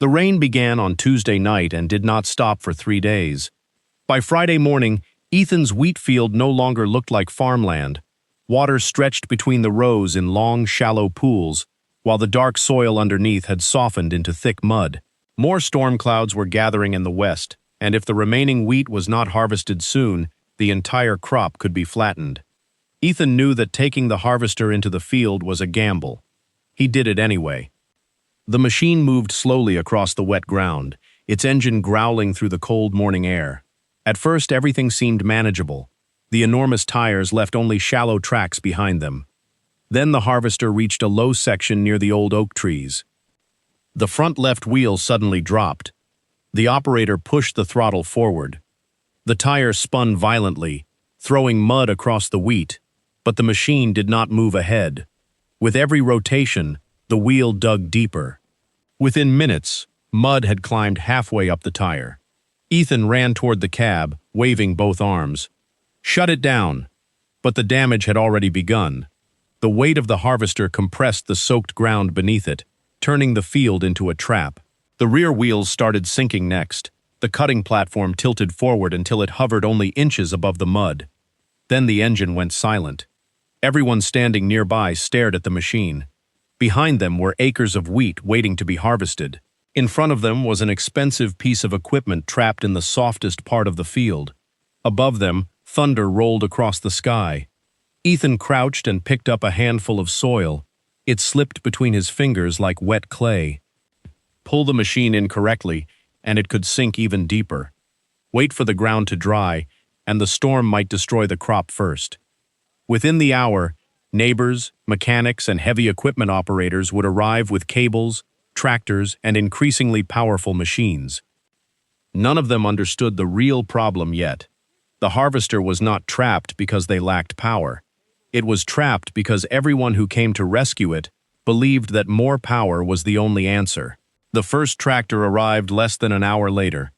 The rain began on Tuesday night and did not stop for 3 days. By Friday morning, Ethan's wheat field no longer looked like farmland. Water stretched between the rows in long, shallow pools, while the dark soil underneath had softened into thick mud. More storm clouds were gathering in the west, and if the remaining wheat was not harvested soon, the entire crop could be flattened. Ethan knew that taking the harvester into the field was a gamble. He did it anyway. The machine moved slowly across the wet ground, its engine growling through the cold morning air. At first, everything seemed manageable. The enormous tires left only shallow tracks behind them. Then the harvester reached a low section near the old oak trees. The front left wheel suddenly dropped. The operator pushed the throttle forward. The tire spun violently, throwing mud across the wheat, but the machine did not move ahead. With every rotation, the wheel dug deeper. Within minutes, mud had climbed halfway up the tire. Ethan ran toward the cab, waving both arms. "Shut it down!" But the damage had already begun. The weight of the harvester compressed the soaked ground beneath it, turning the field into a trap. The rear wheels started sinking next. The cutting platform tilted forward until it hovered only inches above the mud. Then the engine went silent. Everyone standing nearby stared at the machine. Behind them were acres of wheat waiting to be harvested. In front of them was an expensive piece of equipment trapped in the softest part of the field. Above them, thunder rolled across the sky. Ethan crouched and picked up a handful of soil. It slipped between his fingers like wet clay. Pull the machine incorrectly, and it could sink even deeper. Wait for the ground to dry, and the storm might destroy the crop first. Within the hour, neighbors, mechanics, and heavy equipment operators would arrive with cables, tractors, and increasingly powerful machines. None of them understood the real problem yet. The harvester was not trapped because they lacked power. It was trapped because everyone who came to rescue it believed that more power was the only answer. The first tractor arrived less than an hour later.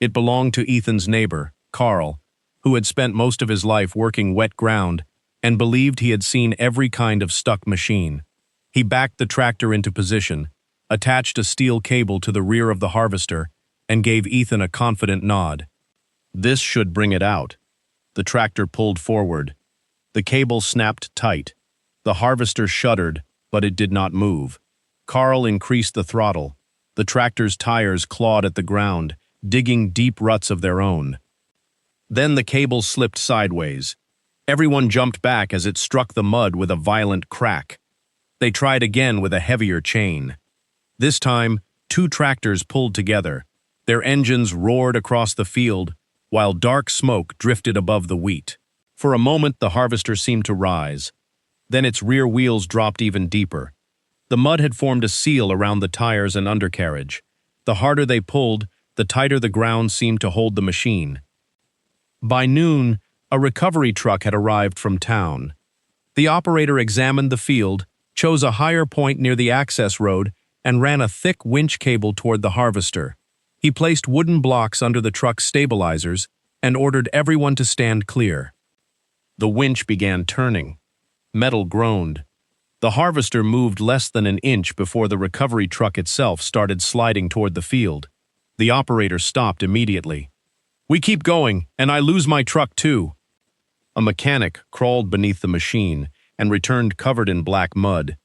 It belonged to Ethan's neighbor, Carl, who had spent most of his life working wet ground and believed he had seen every kind of stuck machine. He backed the tractor into position, attached a steel cable to the rear of the harvester, and gave Ethan a confident nod. This should bring it out. The tractor pulled forward. The cable snapped tight. The harvester shuddered, but it did not move. Carl increased the throttle. The tractor's tires clawed at the ground, digging deep ruts of their own. Then the cable slipped sideways. Everyone jumped back as it struck the mud with a violent crack. They tried again with a heavier chain. This time, 2 tractors pulled together. Their engines roared across the field, while dark smoke drifted above the wheat. For a moment, the harvester seemed to rise. Then its rear wheels dropped even deeper. The mud had formed a seal around the tires and undercarriage. The harder they pulled, the tighter the ground seemed to hold the machine. By noon, a recovery truck had arrived from town. The operator examined the field, chose a higher point near the access road, and ran a thick winch cable toward the harvester. He placed wooden blocks under the truck's stabilizers and ordered everyone to stand clear. The winch began turning. Metal groaned. The harvester moved less than an inch before the recovery truck itself started sliding toward the field. The operator stopped immediately. "We keep going, and I lose my truck too." A mechanic crawled beneath the machine and returned covered in black mud.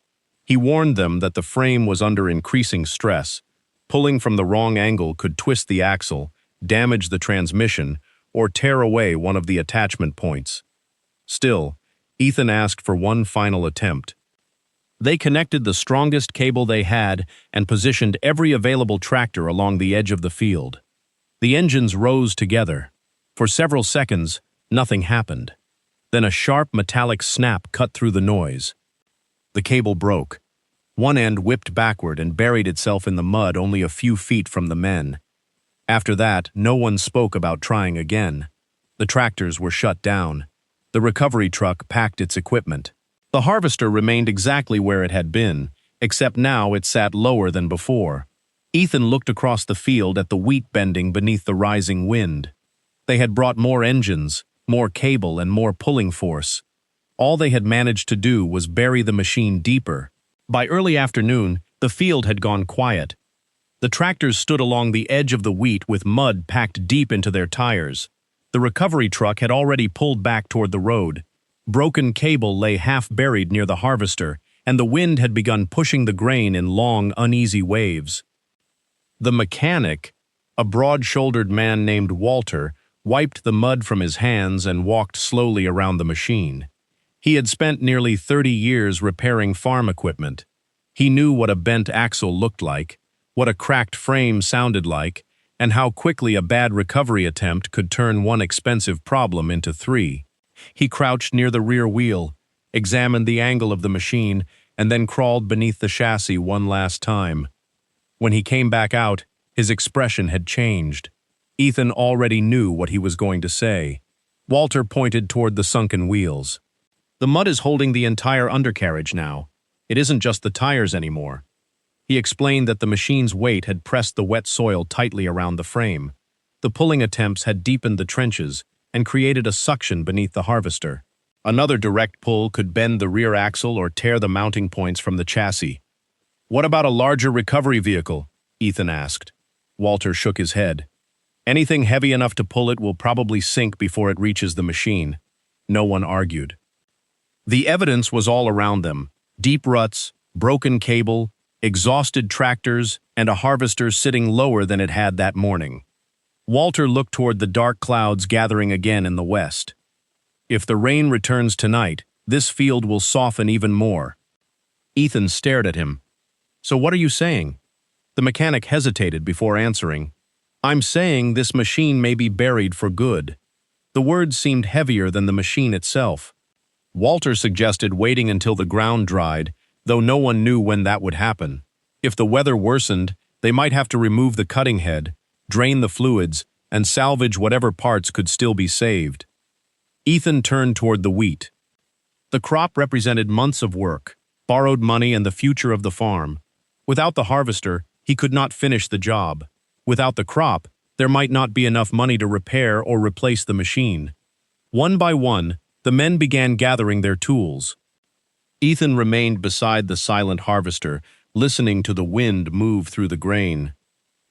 He warned them that the frame was under increasing stress. Pulling from the wrong angle could twist the axle, damage the transmission, or tear away one of the attachment points. Still, Ethan asked for one final attempt. They connected the strongest cable they had and positioned every available tractor along the edge of the field. The engines rose together. For several seconds, nothing happened. Then a sharp metallic snap cut through the noise. The cable broke. One end whipped backward and buried itself in the mud only a few feet from the men. After that, no one spoke about trying again. The tractors were shut down. The recovery truck packed its equipment. The harvester remained exactly where it had been, except now it sat lower than before. Ethan looked across the field at the wheat bending beneath the rising wind. They had brought more engines, more cable, and more pulling force. All they had managed to do was bury the machine deeper. By early afternoon, the field had gone quiet. The tractors stood along the edge of the wheat with mud packed deep into their tires. The recovery truck had already pulled back toward the road. Broken cable lay half-buried near the harvester, and the wind had begun pushing the grain in long, uneasy waves. The mechanic, a broad-shouldered man named Walter, wiped the mud from his hands and walked slowly around the machine. He had spent nearly 30 years repairing farm equipment. He knew what a bent axle looked like, what a cracked frame sounded like, and how quickly a bad recovery attempt could turn one expensive problem into three. He crouched near the rear wheel, examined the angle of the machine, and then crawled beneath the chassis one last time. When he came back out, his expression had changed. Ethan already knew what he was going to say. Walter pointed toward the sunken wheels. "The mud is holding the entire undercarriage now. It isn't just the tires anymore." He explained that the machine's weight had pressed the wet soil tightly around the frame. The pulling attempts had deepened the trenches and created a suction beneath the harvester. Another direct pull could bend the rear axle or tear the mounting points from the chassis. "What about a larger recovery vehicle?" Ethan asked. Walter shook his head. "Anything heavy enough to pull it will probably sink before it reaches the machine." No one argued. The evidence was all around them: deep ruts, broken cable, exhausted tractors, and a harvester sitting lower than it had that morning. Walter looked toward the dark clouds gathering again in the west. "If the rain returns tonight, this field will soften even more." Ethan stared at him. "So what are you saying?" The mechanic hesitated before answering. "I'm saying this machine may be buried for good." The words seemed heavier than the machine itself. Walter suggested waiting until the ground dried, though no one knew when that would happen. If the weather worsened, they might have to remove the cutting head, drain the fluids, and salvage whatever parts could still be saved. Ethan turned toward the wheat. The crop represented months of work, borrowed money, and the future of the farm. Without the harvester, he could not finish the job. Without the crop, there might not be enough money to repair or replace the machine. One by one, the men began gathering their tools. Ethan remained beside the silent harvester, listening to the wind move through the grain.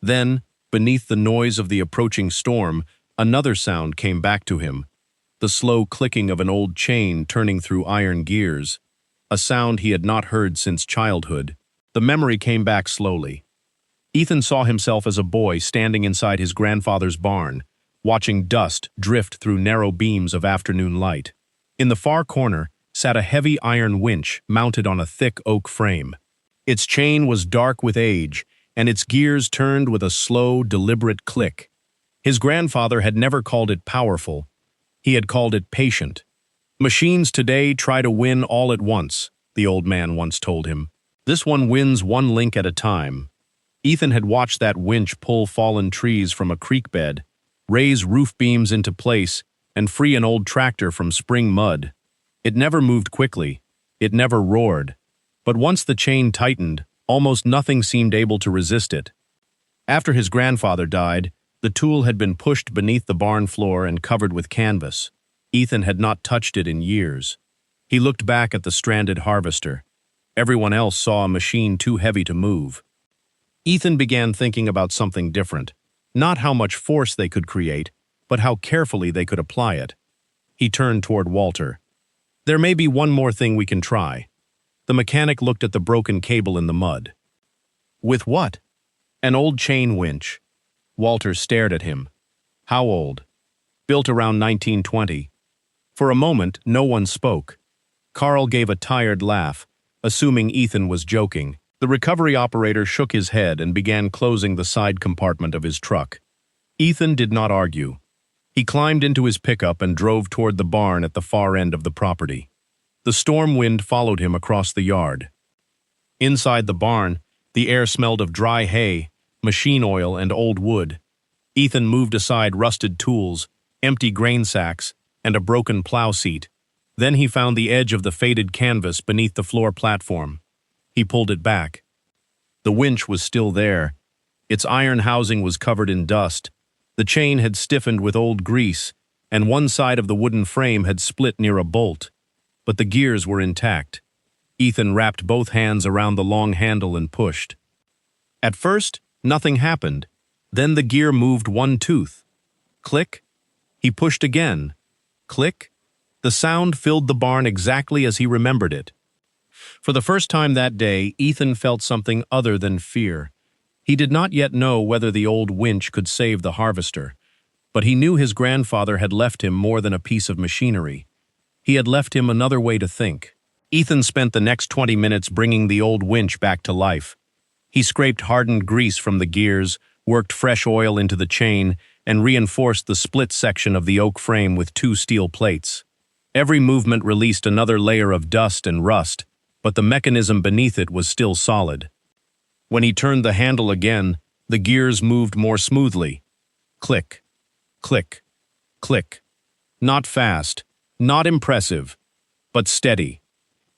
Then, beneath the noise of the approaching storm, another sound came back to him: the slow clicking of an old chain turning through iron gears, a sound he had not heard since childhood. The memory came back slowly. Ethan saw himself as a boy standing inside his grandfather's barn, watching dust drift through narrow beams of afternoon light. In the far corner sat a heavy iron winch mounted on a thick oak frame. Its chain was dark with age, and its gears turned with a slow, deliberate click. His grandfather had never called it powerful. He had called it patient. "Machines today try to win all at once," the old man once told him. "This one wins one link at a time." Ethan had watched that winch pull fallen trees from a creek bed, raise roof beams into place, and free an old tractor from spring mud. It never moved quickly. It never roared. But once the chain tightened, almost nothing seemed able to resist it. After his grandfather died, the tool had been pushed beneath the barn floor and covered with canvas. Ethan had not touched it in years. He looked back at the stranded harvester. Everyone else saw a machine too heavy to move. Ethan began thinking about something different. Not how much force they could create, but how carefully they could apply it. He turned toward Walter. "There may be one more thing we can try." The mechanic looked at the broken cable in the mud. "With what?" "An old chain winch." Walter stared at him. "How old?" "Built around 1920. For a moment, no one spoke. Carl gave a tired laugh, assuming Ethan was joking. The recovery operator shook his head and began closing the side compartment of his truck. Ethan did not argue. He climbed into his pickup and drove toward the barn at the far end of the property. The storm wind followed him across the yard. Inside the barn, the air smelled of dry hay, machine oil, and old wood. Ethan moved aside rusted tools, empty grain sacks, and a broken plow seat. Then he found the edge of the faded canvas beneath the floor platform. He pulled it back. The winch was still there. Its iron housing was covered in dust. The chain had stiffened with old grease, and one side of the wooden frame had split near a bolt. But the gears were intact. Ethan wrapped both hands around the long handle and pushed. At first, Nothing happened. Then the gear moved one tooth. Click. He pushed again. Click. The sound filled the barn exactly as he remembered it. For the first time that day, Ethan felt something other than fear. He did not yet know whether the old winch could save the harvester, but he knew his grandfather had left him more than a piece of machinery. He had left him another way to think. Ethan spent the next 20 minutes bringing the old winch back to life. He scraped hardened grease from the gears, worked fresh oil into the chain, and reinforced the split section of the oak frame with 2 steel plates. Every movement released another layer of dust and rust, but the mechanism beneath it was still solid. When he turned the handle again, the gears moved more smoothly. Click, click, click. Not fast, not impressive, but steady.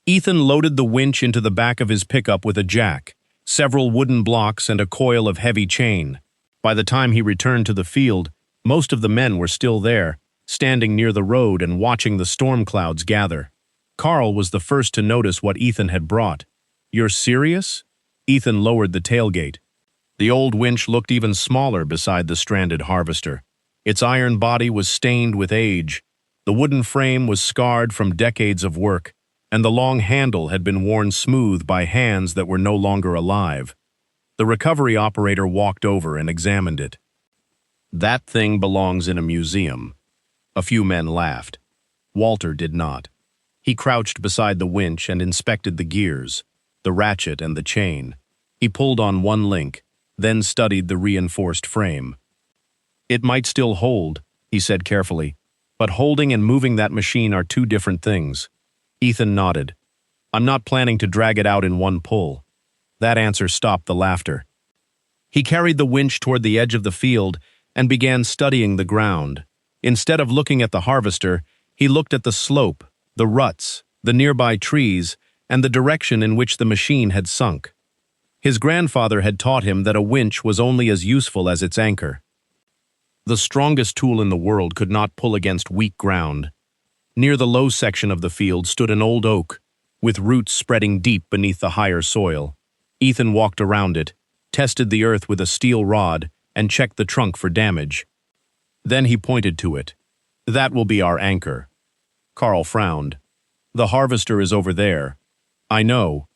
Ethan loaded the winch into the back of his pickup with a jack, several wooden blocks, and a coil of heavy chain. By the time he returned to the field, most of the men were still there, standing near the road and watching the storm clouds gather. Carl was the first to notice what Ethan had brought. "You're serious?" Ethan lowered the tailgate. The old winch looked even smaller beside the stranded harvester. Its iron body was stained with age. The wooden frame was scarred from decades of work, and the long handle had been worn smooth by hands that were no longer alive. The recovery operator walked over and examined it. "That thing belongs in a museum." A few men laughed. Walter did not. He crouched beside the winch and inspected the gears, the ratchet and the chain. He pulled on one link, then studied the reinforced frame. "It might still hold," he said carefully, "but holding and moving that machine are 2 different things." Ethan nodded. "I'm not planning to drag it out in one pull." That answer stopped the laughter. He carried the winch toward the edge of the field and began studying the ground. Instead of looking at the harvester, he looked at the slope, the ruts, the nearby trees, and the direction in which the machine had sunk. His grandfather had taught him that a winch was only as useful as its anchor. The strongest tool in the world could not pull against weak ground. Near the low section of the field stood an old oak, with roots spreading deep beneath the higher soil. Ethan walked around it, tested the earth with a steel rod, and checked the trunk for damage. Then he pointed to it. "That will be our anchor." Carl frowned. "The harvester is over there." "I know.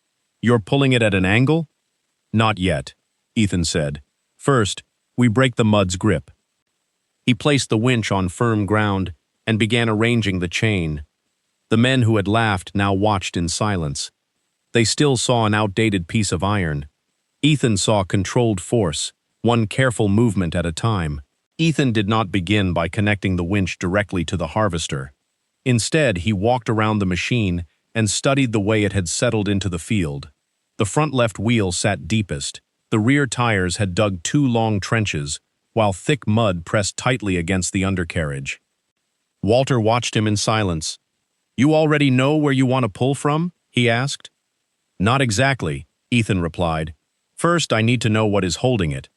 You're pulling it at an angle?" "Not yet," Ethan said. "First, we break the mud's grip." He placed the winch on firm ground and began arranging the chain. The men who had laughed now watched in silence. They still saw an outdated piece of iron. Ethan saw controlled force, one careful movement at a time. Ethan did not begin by connecting the winch directly to the harvester. Instead, he walked around the machine and studied the way it had settled into the field. The front left wheel sat deepest. The rear tires had dug 2 long trenches, while thick mud pressed tightly against the undercarriage. Walter watched him in silence. "You already know where you want to pull from?" he asked. "Not exactly," Ethan replied. "First, I need to know what is holding it."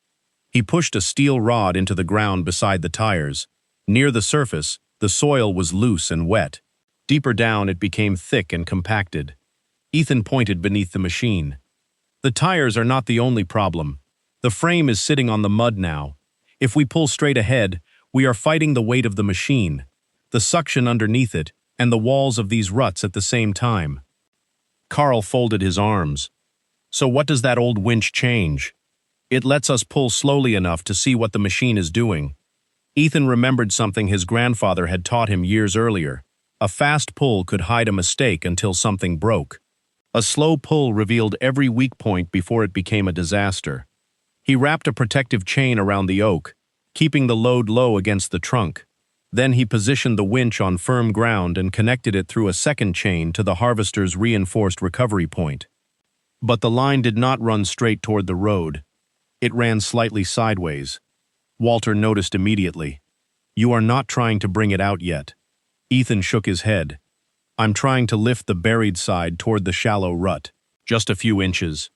He pushed a steel rod into the ground beside the tires. Near the surface, the soil was loose and wet. Deeper down, it became thick and compacted. Ethan pointed beneath the machine. "The tires are not the only problem. The frame is sitting on the mud now. If we pull straight ahead, we are fighting the weight of the machine, the suction underneath it, and the walls of these ruts at the same time." Carl folded his arms. "So what does that old winch change?" "It lets us pull slowly enough to see what the machine is doing." Ethan remembered something his grandfather had taught him years earlier. A fast pull could hide a mistake until something broke. A slow pull revealed every weak point before it became a disaster. He wrapped a protective chain around the oak, keeping the load low against the trunk. Then he positioned the winch on firm ground and connected it through a second chain to the harvester's reinforced recovery point. But the line did not run straight toward the road. It ran slightly sideways. Walter noticed immediately. "You are not trying to bring it out yet." Ethan shook his head. "I'm trying to lift the buried side toward the shallow rut. Just a few inches."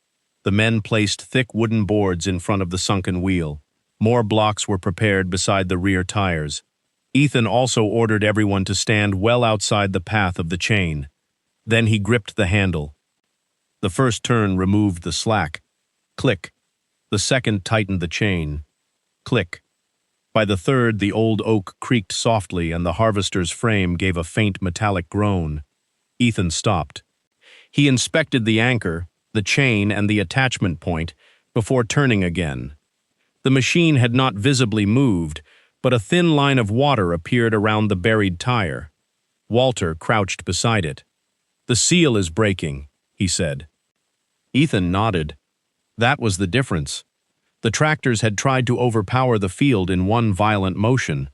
The men placed thick wooden boards in front of the sunken wheel. More blocks were prepared beside the rear tires. Ethan also ordered everyone to stand well outside the path of the chain. Then he gripped the handle. The first turn removed the slack. Click. The The second tightened the chain. Click. By the third, the old oak creaked softly and the harvester's frame gave a faint metallic groan. Ethan stopped. He inspected the anchor, the chain, and the attachment point before turning again. The machine had not visibly moved, but a thin line of water appeared around the buried tire. Walter crouched beside it. "The seal is breaking," he said. Ethan nodded. That was the difference. The tractors had tried to overpower the field in one violent motion.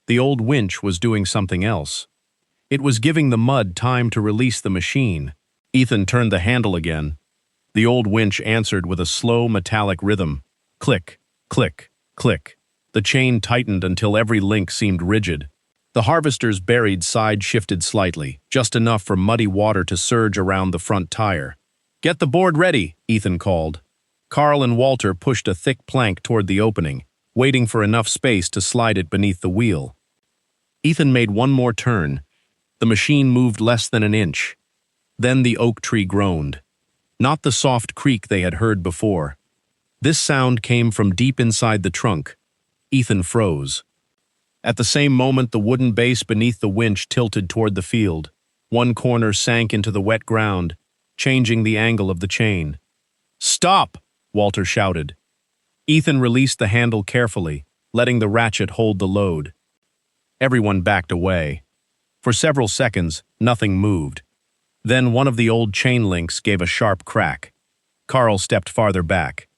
The old winch was doing something else. It was giving the mud time to release the machine. Ethan turned the handle again. The old winch answered with a slow metallic rhythm. Click, click, click. The chain tightened until every link seemed rigid. The harvester's buried side shifted slightly, just enough for muddy water to surge around the front tire. "Get the board ready," Ethan called. Carl and Walter pushed a thick plank toward the opening, waiting for enough space to slide it beneath the wheel. Ethan made one more turn. The machine moved less than an inch. Then the oak tree groaned. Not the soft creak they had heard before. This sound came from deep inside the trunk. Ethan froze. At the same moment, the wooden base beneath the winch tilted toward the field. One corner sank into the wet ground, changing the angle of the chain. "Stop!" Walter shouted. Ethan released the handle carefully, letting the ratchet hold the load. Everyone backed away. For several seconds, nothing moved. Then one of the old chain links gave a sharp crack. Carl stepped farther back.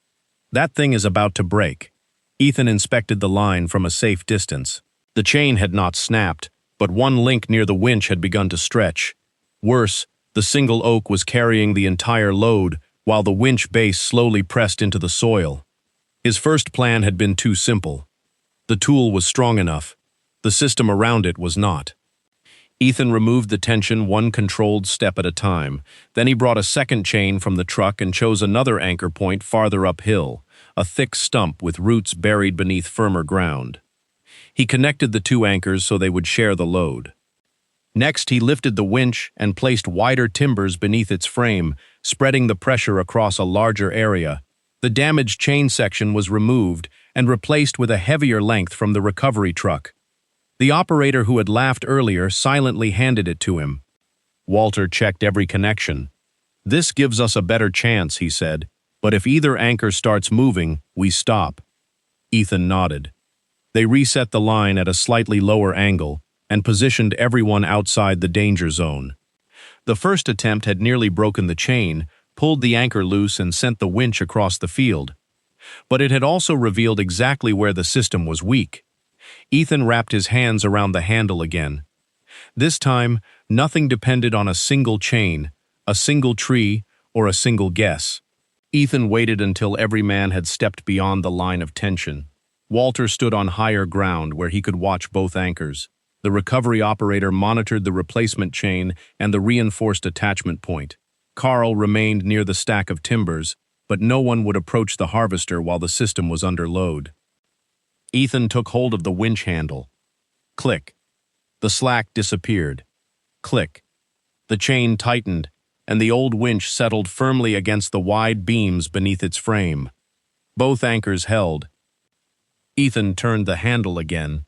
"That thing is about to break." Ethan inspected the line from a safe distance. The chain had not snapped, but one link near the winch had begun to stretch. Worse, the single oak was carrying the entire load, while the winch base slowly pressed into the soil. His first plan had been too simple. The tool was strong enough. The system around it was not. Ethan removed the tension one controlled step at a time. Then he brought a second chain from the truck and chose another anchor point farther uphill, a thick stump with roots buried beneath firmer ground. He connected the two anchors so they would share the load. Next, he lifted the winch and placed wider timbers beneath its frame, spreading the pressure across a larger area. The damaged chain section was removed and replaced with a heavier length from the recovery truck. The operator who had laughed earlier silently handed it to him. Walter checked every connection. "This gives us a better chance," he said, "but if either anchor starts moving, we stop." Ethan nodded. They reset the line at a slightly lower angle and positioned everyone outside the danger zone. The first attempt had nearly broken the chain, pulled the anchor loose and sent the winch across the field. But it had also revealed exactly where the system was weak. Ethan wrapped his hands around the handle again. This time, nothing depended on a single chain, a single tree, or a single guess. Ethan waited until every man had stepped beyond the line of tension. Walter stood on higher ground where he could watch both anchors. The recovery operator monitored the replacement chain and the reinforced attachment point. Carl remained near the stack of timbers, but no one would approach the harvester while the system was under load. Ethan took hold of the winch handle. Click. The slack disappeared. Click. The chain tightened, and the old winch settled firmly against the wide beams beneath its frame. Both anchors held. Ethan turned the handle again.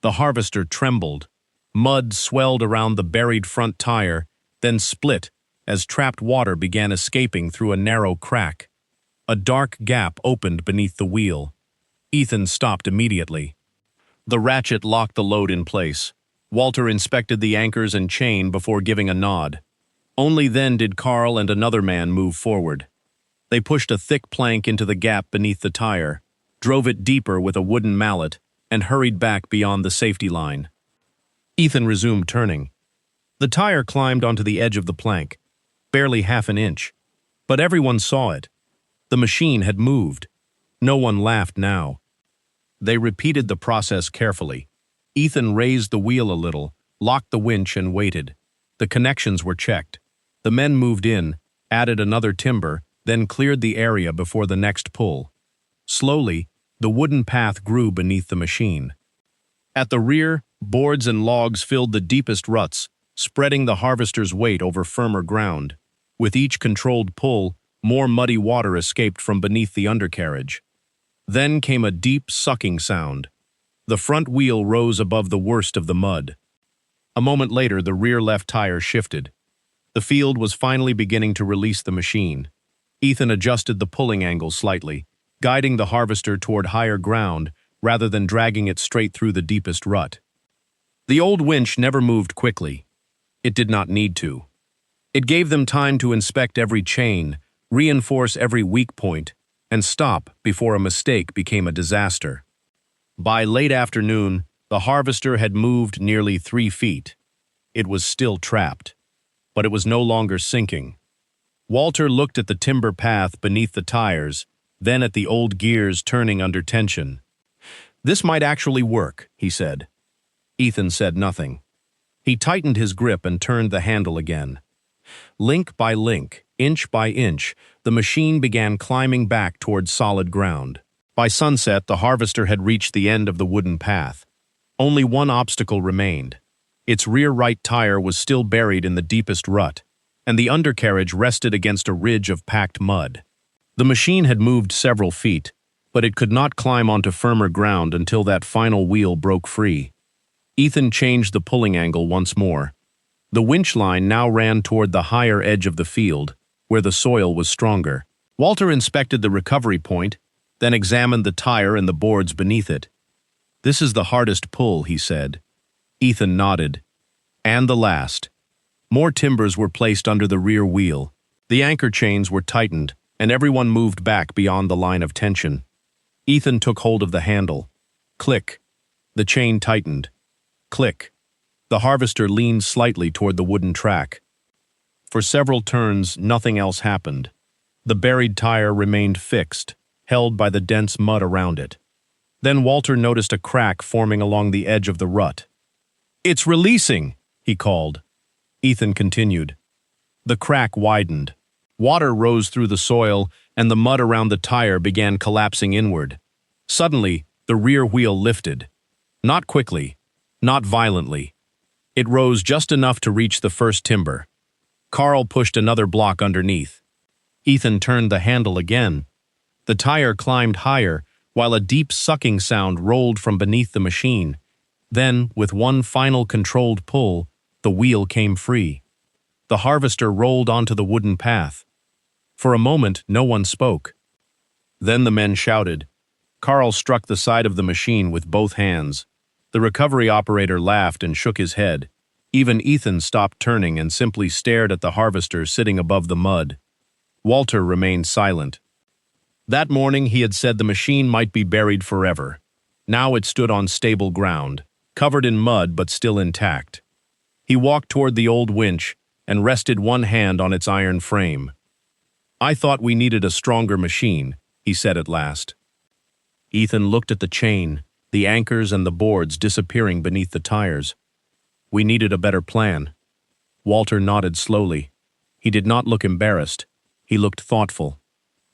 The harvester trembled. Mud swelled around the buried front tire, then split as trapped water began escaping through a narrow crack. A dark gap opened beneath the wheel. Ethan stopped immediately. The ratchet locked the load in place. Walter inspected the anchors and chain before giving a nod. Only then did Carl and another man move forward. They pushed a thick plank into the gap beneath the tire, drove it deeper with a wooden mallet, and hurried back beyond the safety line. Ethan resumed turning. The tire climbed onto the edge of the plank, barely half an inch. But everyone saw it. The machine had moved. No one laughed now. They repeated the process carefully. Ethan raised the wheel a little, locked the winch, and waited. The connections were checked. The men moved in, added another timber, then cleared the area before the next pull. Slowly, the wooden path grew beneath the machine. At the rear, boards and logs filled the deepest ruts, spreading the harvester's weight over firmer ground. With each controlled pull, More muddy water escaped from beneath the undercarriage. Then came a deep, sucking sound. The front wheel rose above the worst of the mud. A moment later, the rear left tire shifted. The field was finally beginning to release the machine. Ethan adjusted the pulling angle slightly, guiding the harvester toward higher ground rather than dragging it straight through the deepest rut. The old winch never moved quickly. It did not need to. It gave them time to inspect every chain, reinforce every weak point, and stop before a mistake became a disaster. By late afternoon, the harvester had moved nearly 3 feet. It was still trapped, but it was no longer sinking. Walter looked at the timber path beneath the tires, then at the old gears turning under tension. "This might actually work," he said. Ethan said nothing. He tightened his grip and turned the handle again. Link by link, inch by inch, the machine began climbing back toward solid ground. By sunset, the harvester had reached the end of the wooden path. Only one obstacle remained. Its rear right tire was still buried in the deepest rut, and the undercarriage rested against a ridge of packed mud. The machine had moved several feet, but it could not climb onto firmer ground until that final wheel broke free. Ethan changed the pulling angle once more. The winch line now ran toward the higher edge of the field, where the soil was stronger. Walter inspected the recovery point, then examined the tire and the boards beneath it. "This is the hardest pull," he said. Ethan nodded. "And the last." More timbers were placed under the rear wheel. The anchor chains were tightened, and everyone moved back beyond the line of tension. Ethan took hold of the handle. Click. The chain tightened. Click. The harvester leaned slightly toward the wooden track. For several turns, nothing else happened. The buried tire remained fixed, held by the dense mud around it. Then Walter noticed a crack forming along the edge of the rut. "It's releasing," he called. Ethan continued. The crack widened. Water rose through the soil, and the mud around the tire began collapsing inward. Suddenly, the rear wheel lifted. Not quickly, not violently. It rose just enough to reach the first timber. Carl pushed another block underneath. Ethan turned the handle again. The tire climbed higher, while a deep sucking sound rolled from beneath the machine. Then, with one final controlled pull, the wheel came free. The harvester rolled onto the wooden path. For a moment, no one spoke. Then the men shouted. Carl struck the side of the machine with both hands. The recovery operator laughed and shook his head. Even Ethan stopped turning and simply stared at the harvester sitting above the mud. Walter remained silent. That morning he had said the machine might be buried forever. Now it stood on stable ground, covered in mud but still intact. He walked toward the old winch and rested one hand on its iron frame. "I thought we needed a stronger machine," he said at last. Ethan looked at the chain, the anchors and the boards disappearing beneath the tires. "We needed a better plan." Walter nodded slowly. He did not look embarrassed. He looked thoughtful.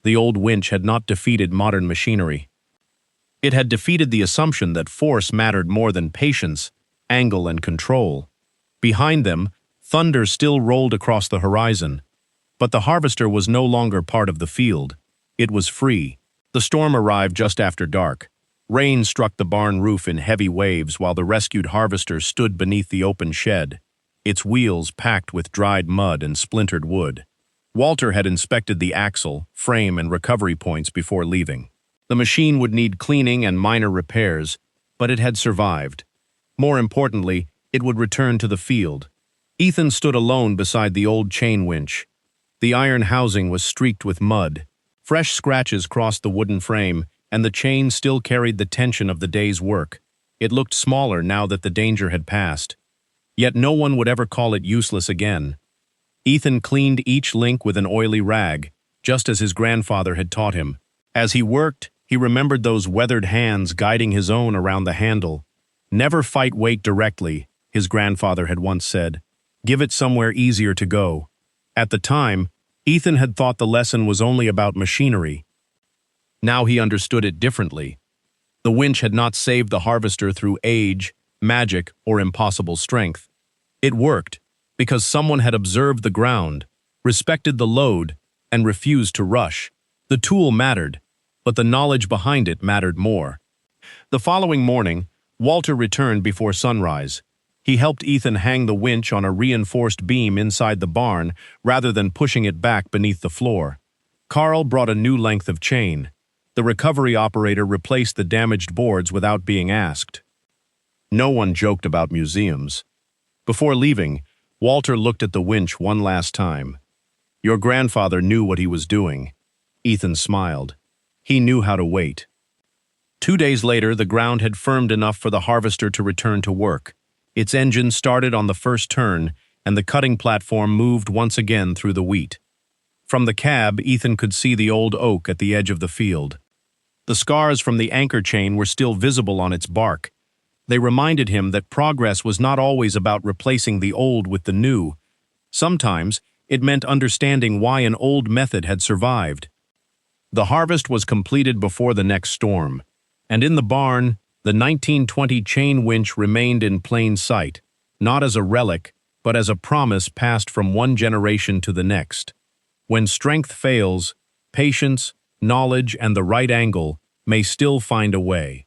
The old winch had not defeated modern machinery. It had defeated the assumption that force mattered more than patience, angle, and control. Behind them, thunder still rolled across the horizon. But the harvester was no longer part of the field. It was free. The storm arrived just after dark. Rain struck the barn roof in heavy waves while the rescued harvester stood beneath the open shed, its wheels packed with dried mud and splintered wood. Walter had inspected the axle, frame, and recovery points before leaving. The machine would need cleaning and minor repairs, but it had survived. More importantly, it would return to the field. Ethan stood alone beside the old chain winch. The iron housing was streaked with mud. Fresh scratches crossed the wooden frame, and the chain still carried the tension of the day's work. It looked smaller now that the danger had passed. Yet no one would ever call it useless again. Ethan cleaned each link with an oily rag, just as his grandfather had taught him. As he worked, he remembered those weathered hands guiding his own around the handle. "Never fight weight directly," his grandfather had once said. "Give it somewhere easier to go." At the time, Ethan had thought the lesson was only about machinery. Now he understood it differently. The winch had not saved the harvester through age, magic, or impossible strength. It worked because someone had observed the ground, respected the load, and refused to rush. The tool mattered, but the knowledge behind it mattered more. The following morning, Walter returned before sunrise. He helped Ethan hang the winch on a reinforced beam inside the barn rather than pushing it back beneath the floor. Carl brought a new length of chain. The recovery operator replaced the damaged boards without being asked. No one joked about museums. Before leaving, Walter looked at the winch one last time. "Your grandfather knew what he was doing." Ethan smiled. He knew how to wait. 2 days later, the ground had firmed enough for the harvester to return to work. Its engine started on the first turn, and the cutting platform moved once again through the wheat. From the cab, Ethan could see the old oak at the edge of the field. The scars from the anchor chain were still visible on its bark. They reminded him that progress was not always about replacing the old with the new. Sometimes, it meant understanding why an old method had survived. The harvest was completed before the next storm, and in the barn, the 1920 chain winch remained in plain sight, not as a relic, but as a promise passed from one generation to the next. When strength fails, patience, knowledge, and the right angle may still find a way.